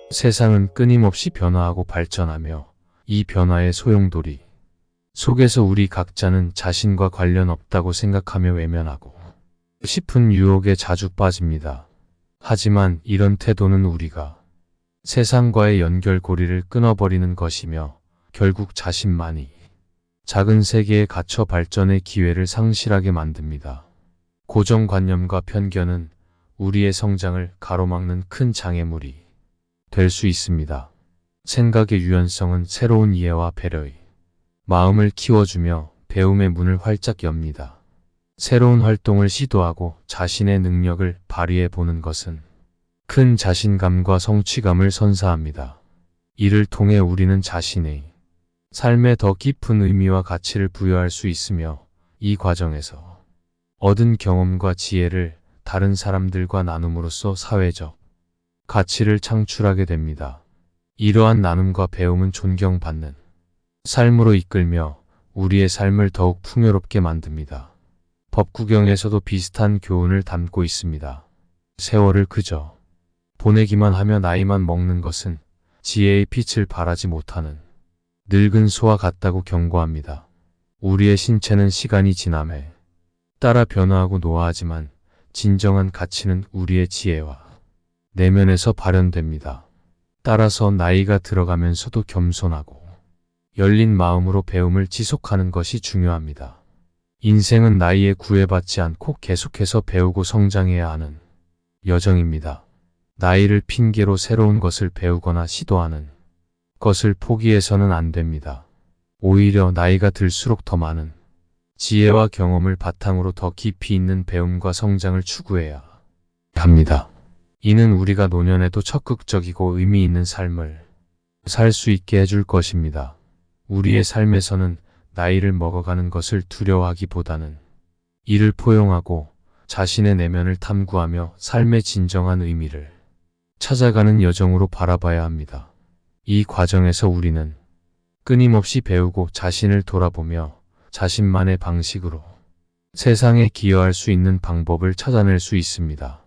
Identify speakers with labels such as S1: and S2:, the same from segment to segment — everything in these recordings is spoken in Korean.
S1: 세상은 끊임없이 변화하고 발전하며 이 변화의 소용돌이 속에서 우리 각자는 자신과 관련 없다고 생각하며 외면하고 싶은 유혹에 자주 빠집니다. 하지만 이런 태도는 우리가 세상과의 연결고리를 끊어버리는 것이며 결국 자신만이 작은 세계에 갇혀 발전의 기회를 상실하게 만듭니다. 고정관념과 편견은 우리의 성장을 가로막는 큰 장애물이 될 수 있습니다. 생각의 유연성은 새로운 이해와 배려의 마음을 키워주며 배움의 문을 활짝 엽니다. 새로운 활동을 시도하고 자신의 능력을 발휘해 보는 것은 큰 자신감과 성취감을 선사합니다. 이를 통해 우리는 자신의 삶에 더 깊은 의미와 가치를 부여할 수 있으며 이 과정에서 얻은 경험과 지혜를 다른 사람들과 나눔으로써 사회적 가치를 창출하게 됩니다. 이러한 나눔과 배움은 존경받는 삶으로 이끌며 우리의 삶을 더욱 풍요롭게 만듭니다. 법구경에서도 비슷한 교훈을 담고 있습니다. 세월을 그저 보내기만 하며 나이만 먹는 것은 지혜의 빛을 발하지 못하는 늙은 소와 같다고 경고합니다. 우리의 신체는 시간이 지남에 따라 변화하고 노화하지만 진정한 가치는 우리의 지혜와 내면에서 발현됩니다. 따라서 나이가 들어가면서도 겸손하고 열린 마음으로 배움을 지속하는 것이 중요합니다. 인생은 나이에 구애받지 않고 계속해서 배우고 성장해야 하는 여정입니다. 나이를 핑계로 새로운 것을 배우거나 시도하는 것을 포기해서는 안 됩니다. 오히려 나이가 들수록 더 많은 지혜와 경험을 바탕으로 더 깊이 있는 배움과 성장을 추구해야 합니다. 이는 우리가 노년에도 적극적이고 의미 있는 삶을 살 수 있게 해줄 것입니다. 우리의 삶에서는 나이를 먹어가는 것을 두려워하기보다는 이를 포용하고 자신의 내면을 탐구하며 삶의 진정한 의미를 찾아가는 여정으로 바라봐야 합니다. 이 과정에서 우리는 끊임없이 배우고 자신을 돌아보며 자신만의 방식으로 세상에 기여할 수 있는 방법을 찾아낼 수 있습니다.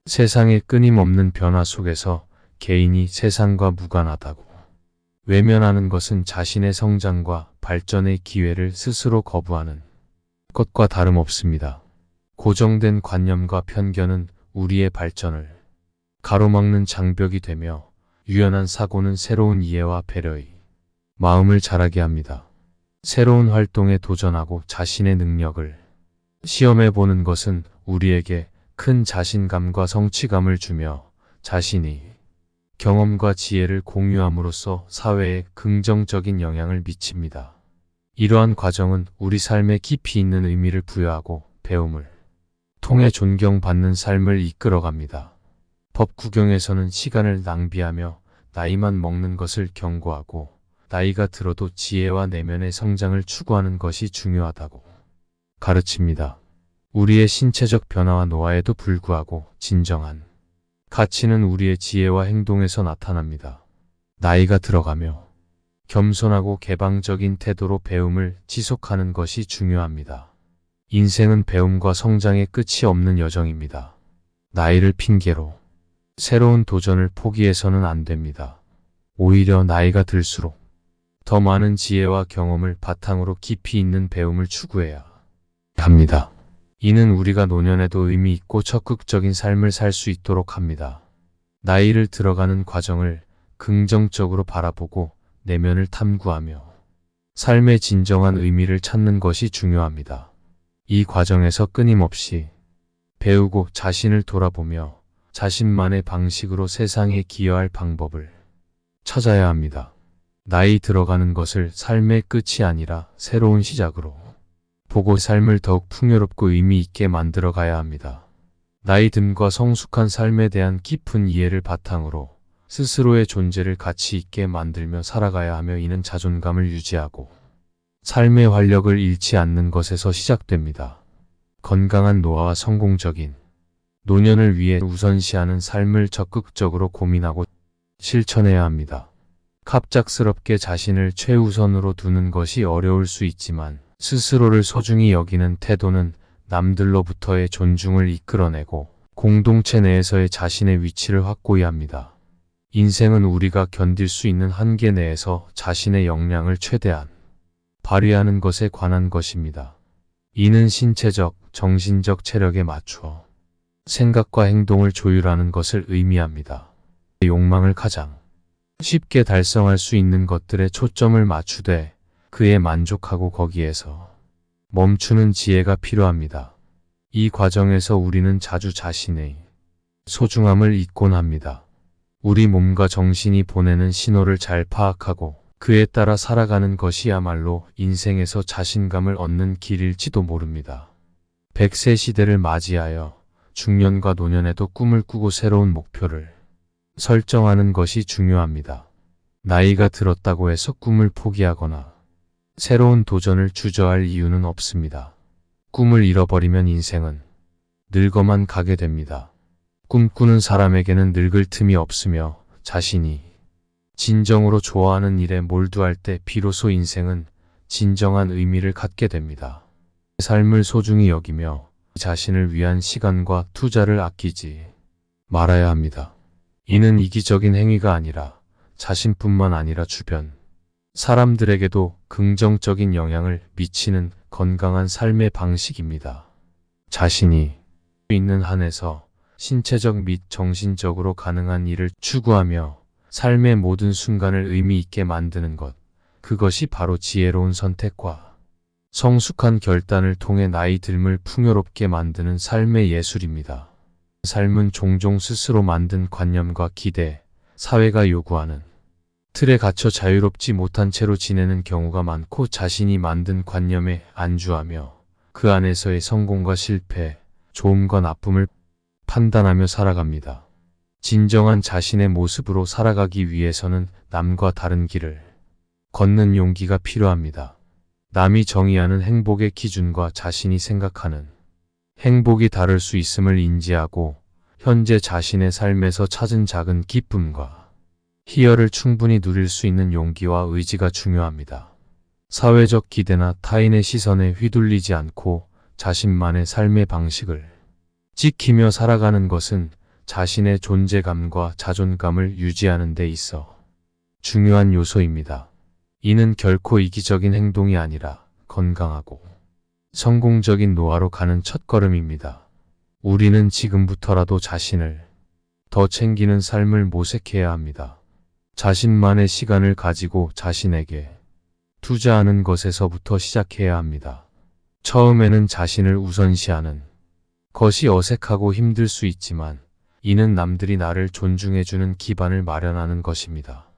S1: 세상의 끊임없는 변화 속에서 개인이 세상과 무관하다고 외면하는 것은 자신의 성장과 발전의 기회를 스스로 거부하는 것과 다름없습니다. 고정된 관념과 편견은 우리의 발전을 가로막는 장벽이 되며 유연한 사고는 새로운 이해와 배려의 마음을 자라게 합니다. 새로운 활동에 도전하고 자신의 능력을 시험해보는 것은 우리에게 큰 자신감과 성취감을 주며 자신이 경험과 지혜를 공유함으로써 사회에 긍정적인 영향을 미칩니다. 이러한 과정은 우리 삶에 깊이 있는 의미를 부여하고 배움을 통해 존경받는 삶을 이끌어갑니다. 법구경에서는 시간을 낭비하며 나이만 먹는 것을 경고하고 나이가 들어도 지혜와 내면의 성장을 추구하는 것이 중요하다고 가르칩니다. 우리의 신체적 변화와 노화에도 불구하고 진정한 가치는 우리의 지혜와 행동에서 나타납니다. 나이가 들어가며 겸손하고 개방적인 태도로 배움을 지속하는 것이 중요합니다. 인생은 배움과 성장의 끝이 없는 여정입니다. 나이를 핑계로 새로운 도전을 포기해서는 안 됩니다. 오히려 나이가 들수록 더 많은 지혜와 경험을 바탕으로 깊이 있는 배움을 추구해야 합니다. 이는 우리가 노년에도 의미 있고 적극적인 삶을 살 수 있도록 합니다. 나이를 들어가는 과정을 긍정적으로 바라보고 내면을 탐구하며 삶의 진정한 의미를 찾는 것이 중요합니다. 이 과정에서 끊임없이 배우고 자신을 돌아보며 자신만의 방식으로 세상에 기여할 방법을 찾아야 합니다. 나이 들어가는 것을 삶의 끝이 아니라 새로운 시작으로 보고 삶을 더욱 풍요롭고 의미 있게 만들어 가야 합니다. 나이 듦과 성숙한 삶에 대한 깊은 이해를 바탕으로 스스로의 존재를 가치 있게 만들며 살아가야 하며 이는 자존감을 유지하고 삶의 활력을 잃지 않는 것에서 시작됩니다. 건강한 노화와 성공적인 노년을 위해 우선시하는 삶을 적극적으로 고민하고 실천해야 합니다. 갑작스럽게 자신을 최우선으로 두는 것이 어려울 수 있지만 스스로를 소중히 여기는 태도는 남들로부터의 존중을 이끌어내고 공동체 내에서의 자신의 위치를 확고히 합니다. 인생은 우리가 견딜 수 있는 한계 내에서 자신의 역량을 최대한 발휘하는 것에 관한 것입니다. 이는 신체적, 정신적 체력에 맞추어 생각과 행동을 조율하는 것을 의미합니다. 욕망을 가장 쉽게 달성할 수 있는 것들에 초점을 맞추되 그에 만족하고 거기에서 멈추는 지혜가 필요합니다. 이 과정에서 우리는 자주 자신의 소중함을 잊곤 합니다. 우리 몸과 정신이 보내는 신호를 잘 파악하고 그에 따라 살아가는 것이야말로 인생에서 자신감을 얻는 길일지도 모릅니다. 100세 시대를 맞이하여 중년과 노년에도 꿈을 꾸고 새로운 목표를 설정하는 것이 중요합니다. 나이가 들었다고 해서 꿈을 포기하거나 새로운 도전을 주저할 이유는 없습니다. 꿈을 잃어버리면 인생은 늙어만 가게 됩니다. 꿈꾸는 사람에게는 늙을 틈이 없으며 자신이 진정으로 좋아하는 일에 몰두할 때 비로소 인생은 진정한 의미를 갖게 됩니다. 삶을 소중히 여기며 자신을 위한 시간과 투자를 아끼지 말아야 합니다. 이는 이기적인 행위가 아니라 자신뿐만 아니라 주변 사람들에게도 긍정적인 영향을 미치는 건강한 삶의 방식입니다. 자신이 있는 한에서 신체적 및 정신적으로 가능한 일을 추구하며 삶의 모든 순간을 의미 있게 만드는 것, 그것이 바로 지혜로운 선택과 성숙한 결단을 통해 나이 듦을 풍요롭게 만드는 삶의 예술입니다. 삶은 종종 스스로 만든 관념과 기대, 사회가 요구하는 틀에 갇혀 자유롭지 못한 채로 지내는 경우가 많고 자신이 만든 관념에 안주하며 그 안에서의 성공과 실패, 좋음과 나쁨을 판단하며 살아갑니다. 진정한 자신의 모습으로 살아가기 위해서는 남과 다른 길을 걷는 용기가 필요합니다. 남이 정의하는 행복의 기준과 자신이 생각하는 행복이 다를 수 있음을 인지하고 현재 자신의 삶에서 찾은 작은 기쁨과 희열을 충분히 누릴 수 있는 용기와 의지가 중요합니다. 사회적 기대나 타인의 시선에 휘둘리지 않고 자신만의 삶의 방식을 지키며 살아가는 것은 자신의 존재감과 자존감을 유지하는 데 있어 중요한 요소입니다. 이는 결코 이기적인 행동이 아니라 건강하고 성공적인 노화로 가는 첫걸음입니다. 우리는 지금부터라도 자신을 더 챙기는 삶을 모색해야 합니다. 자신만의 시간을 가지고 자신에게 투자하는 것에서부터 시작해야 합니다. 처음에는 자신을 우선시하는 것이 어색하고 힘들 수 있지만 이는 남들이 나를 존중해주는 기반을 마련하는 것입니다.